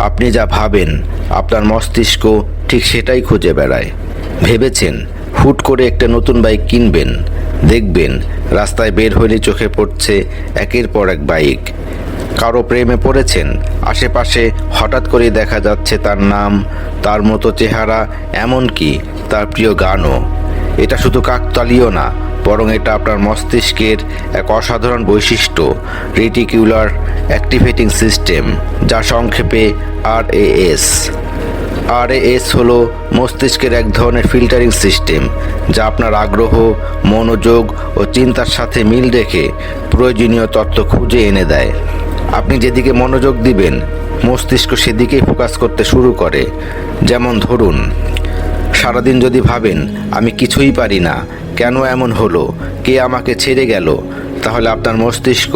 আপনি যা ভাবেন আপনার মস্তিষ্ক ঠিক সেটাই খুঁজে বেড়ায়। ভেবেছেন হুট করে একটা নতুন বাইক কিনবেন, দেখবেন রাস্তায় বের হলে চোখে পড়ছে একের পর এক বাইক। কারো প্রেমে পড়েছেন, আশেপাশে হঠাৎ করে দেখা যাচ্ছে তার নাম, তার মতো চেহারা, এমনকি তার প্রিয় গানও। এটা শুধু কাকতালীয় না, বরং এটা আপনার মস্তিষ্কের এক অসাধারণ বৈশিষ্ট্য, রেটিকুলার অ্যাক্টিভেটিং সিস্টেম, যা সংক্ষেপে আরএএস। আরএএস হলো মস্তিষ্কের এক ধরনের ফিল্টারিং সিস্টেম, যা আপনার আগ্রহ, মনোযোগ ও চিন্তার সাথে মিল রেখে প্রয়োজনীয় তথ্য খুঁজে এনে দেয়। আপনি যেদিকে মনোযোগ দিবেন, মস্তিষ্ক সেদিকেই ফোকাস করতে শুরু করে। যেমন ধরুন, সারাদিন যদি ভাবেন আমি কিছুই পারি না, কেন এমন হলো, কে আমাকে ছেড়ে গেল, তাহলে আপনার মস্তিষ্ক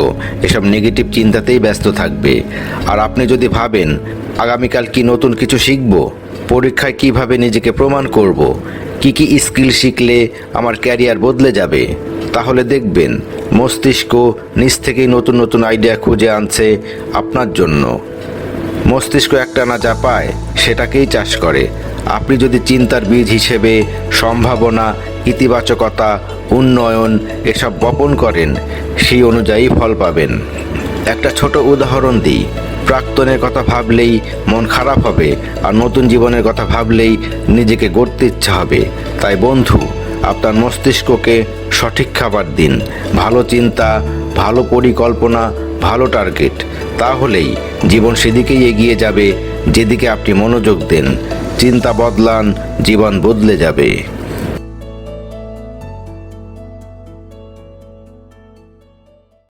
এসব নেগেটিভ চিন্তাতেই ব্যস্ত থাকবে। আর আপনি যদি ভাবেন আগামীকাল কি নতুন কিছু শিখব, পরীক্ষায় কিভাবে নিজেকে প্রমাণ করব, কি স্কিল শিখলে আমার ক্যারিয়ার বদলে যাবে, তাহলে দেখবেন মস্তিষ্ক নিজ থেকেই নতুন নতুন আইডিয়া খুঁজে আনছে আপনার জন্য। মস্তিষ্ক একটানা যা পায় সেটাকেই চাষ করে। আপনি যদি চিন্তার বীজ হিসেবে সম্ভাবনা, ইতিবাচকতা, উন্নয়ন এসব বপন করেন, সেই অনুযায়ী ফল পাবেন। একটা ছোট উদাহরণ দিই, প্রাক্তনের কথা ভাবলেই মন খারাপ হবে, আর নতুন জীবনের কথা ভাবলেই নিজেকে গড়তে ইচ্ছা হবে। তাই বন্ধু, আপনার মস্তিষ্ককে সঠিক খাবার দিন, ভালো চিন্তা, ভালো পরিকল্পনা, ভালো টার্গেট। তাহলেই জীবন সেদিকেই এগিয়ে যাবে যেদিকে আপনি মনোযোগ দেন। চিন্তা বদলান, জীবন বদলে যাবে।